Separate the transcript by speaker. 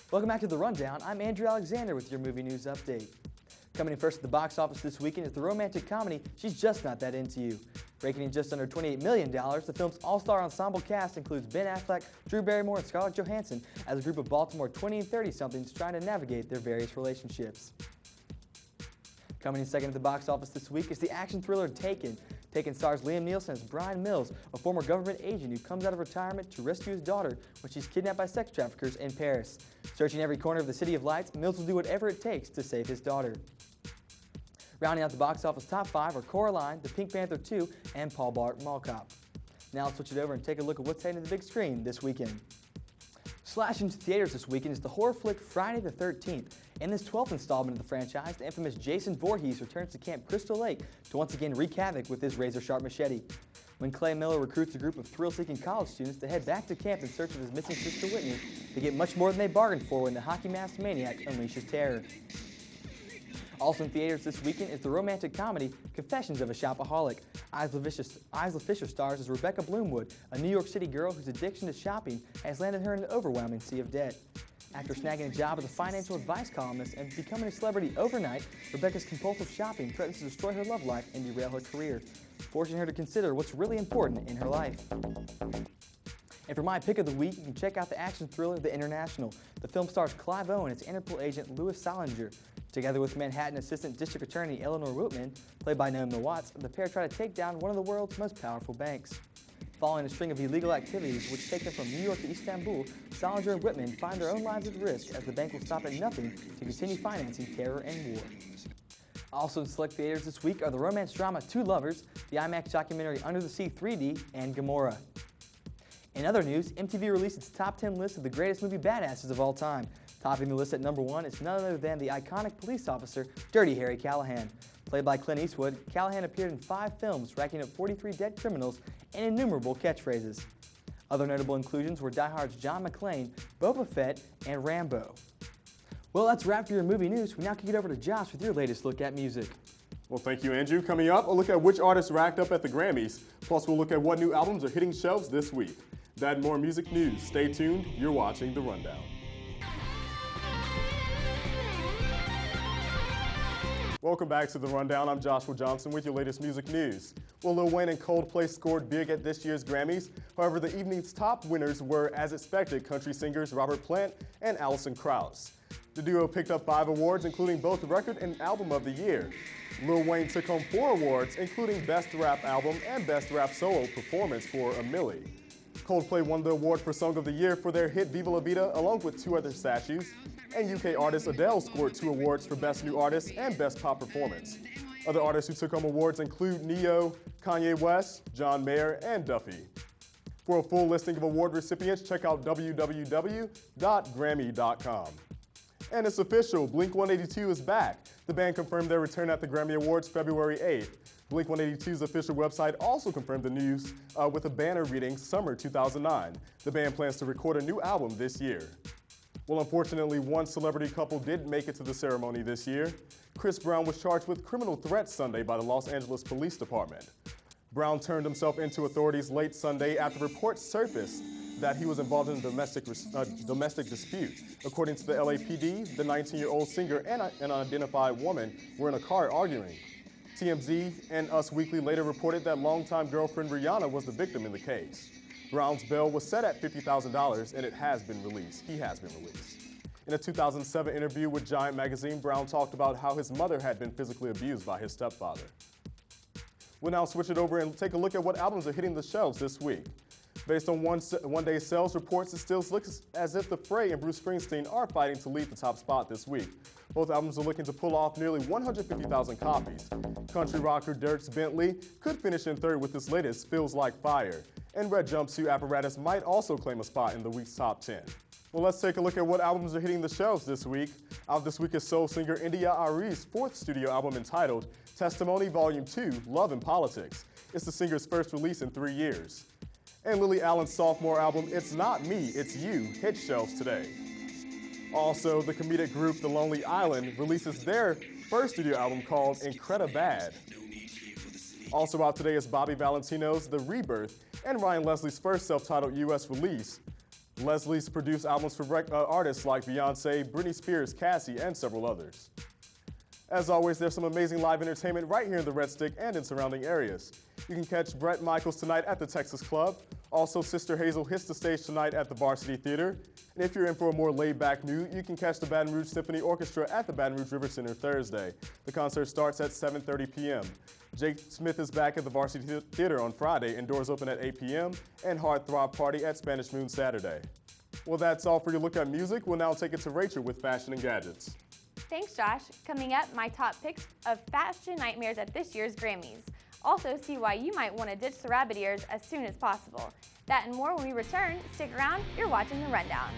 Speaker 1: Welcome back to The Rundown. I'm Andrew Alexander with your movie news update. Coming in first at the box office this weekend is the romantic comedy She's Just Not That Into You. Breaking in just under $28 million, the film's all-star ensemble cast includes Ben Affleck, Drew Barrymore, and Scarlett Johansson as a group of Baltimore 20 and 30-somethings trying to navigate their various relationships. Coming in second at the box office this week is the action thriller Taken. Taken stars Liam Neeson as Brian Mills, a former government agent who comes out of retirement to rescue his daughter when she's kidnapped by sex traffickers in Paris. Searching every corner of the City of Lights, Mills will do whatever it takes to save his daughter. Rounding out the box office top 5 are Coraline, The Pink Panther 2, and Paul Blart Mall Cop. Now let's switch it over and take a look at what's heading to the big screen this weekend. Slashing into theaters this weekend is the horror flick Friday the 13th. In this 12th installment of the franchise, the infamous Jason Voorhees returns to Camp Crystal Lake to once again wreak havoc with his razor-sharp machete. When Clay Miller recruits a group of thrill-seeking college students to head back to camp in search of his missing sister Whitney, they get much more than they bargained for when the hockey-masked maniac unleashes terror. Also in theaters this weekend is the romantic comedy Confessions of a Shopaholic. Isla Fisher stars as Rebecca Bloomwood, a New York City girl whose addiction to shopping has landed her in an overwhelming sea of debt. After snagging a job as a financial advice columnist and becoming a celebrity overnight, Rebecca's compulsive shopping threatens to destroy her love life and derail her career, forcing her to consider what's really important in her life. And for my pick of the week, you can check out the action thriller The International. The film stars Clive Owen as Interpol agent Louis Salinger. Together with Manhattan Assistant District Attorney Eleanor Whitman, played by Naomi Watts, the pair try to take down one of the world's most powerful banks. Following a string of illegal activities which take them from New York to Istanbul, Salinger and Whitman find their own lives at risk as the bank will stop at nothing to continue financing terror and war. Also in select theaters this week are the romance drama Two Lovers, the IMAX documentary Under the Sea 3D, and Gomorrah. In other news, MTV released its top 10 list of the greatest movie badasses of all time. Topping the list at number 1 is none other than the iconic police officer, Dirty Harry Callahan. Played by Clint Eastwood, Callahan appeared in 5 films, racking up 43 dead criminals and innumerable catchphrases. Other notable inclusions were Die Hard's John McClane, Boba Fett, and Rambo. Well, that's a wrap for your movie news. We now kick it over to Josh with your latest look at music.
Speaker 2: Well, thank you, Andrew. Coming up, a look at which artists racked up at the Grammys. Plus, we'll look at what new albums are hitting shelves this week. That and more music news. Stay tuned. You're watching The Rundown. Welcome back to The Rundown. I'm Joshua Johnson with your latest music news. Well, Lil Wayne and Coldplay scored big at this year's Grammys. However, the evening's top winners were, as expected, country singers Robert Plant and Alison Krauss. The duo picked up 5 awards, including both Record and Album of the Year. Lil Wayne took home 4 awards, including Best Rap Album and Best Rap Solo Performance for A Milli. Coldplay won the award for Song of the Year for their hit Viva La Vida, along with 2 other statues. And UK artist Adele scored 2 awards for Best New Artist and Best Pop Performance. Other artists who took home awards include Ne-Yo, Kanye West, John Mayer, and Duffy. For a full listing of award recipients, check out www.grammy.com. And it's official, Blink-182 is back. The band confirmed their return at the Grammy Awards February 8th. Blink-182's official website also confirmed the news with a banner reading Summer 2009. The band plans to record a new album this year. Well, unfortunately, one celebrity couple didn't make it to the ceremony this year. Chris Brown was charged with criminal threats Sunday by the Los Angeles Police Department. Brown turned himself into authorities late Sunday after reports surfaced that he was involved in a domestic dispute. According to the LAPD, the 19-year-old singer and an unidentified woman were in a car arguing. TMZ and Us Weekly later reported that longtime girlfriend Rihanna was the victim in the case. Brown's bail was set at $50,000 and it has been released. He has been released. In a 2007 interview with Giant Magazine, Brown talked about how his mother had been physically abused by his stepfather. We'll now switch it over and take a look at what albums are hitting the shelves this week. Based on one-day sales reports, it still looks as if The Fray and Bruce Springsteen are fighting to lead the top spot this week. Both albums are looking to pull off nearly 150,000 copies. Country rocker Dierks Bentley could finish in third with his latest, Feels Like Fire. And Red Jumpsuit Apparatus might also claim a spot in the week's top 10. Well, let's take a look at what albums are hitting the shelves this week. Out this week is soul singer India Arie's 4th studio album entitled Testimony Volume 2, Love and Politics. It's the singer's first release in 3 years. And Lily Allen's sophomore album, It's Not Me, It's You, hit shelves today. Also, the comedic group The Lonely Island releases their first studio album called Incredibad. Also out today is Bobby Valentino's The Rebirth and Ryan Leslie's first self-titled U.S. release, Leslie's produced albums for artists like Beyonce, Britney Spears, Cassie, and several others. As always, there's some amazing live entertainment right here in the Red Stick and in surrounding areas. You can catch Bret Michaels tonight at the Texas Club. Also, Sister Hazel hits the stage tonight at the Varsity Theater. And if you're in for a more laid-back mood, you can catch the Baton Rouge Symphony Orchestra at the Baton Rouge River Center Thursday. The concert starts at 7:30 p.m. Jake Smith is back at the Varsity Theater on Friday, and doors open at 8 p.m. and Heartthrob Party at Spanish Moon Saturday. Well, that's all for your look at music. We'll now take it to Rachel with Fashion and Gadgets.
Speaker 3: Thanks, Josh. Coming up, my top picks of fashion nightmares at this year's Grammys. Also, see why you might want to ditch the rabbit ears as soon as possible. That and more when we return. Stick around, you're watching The Rundown.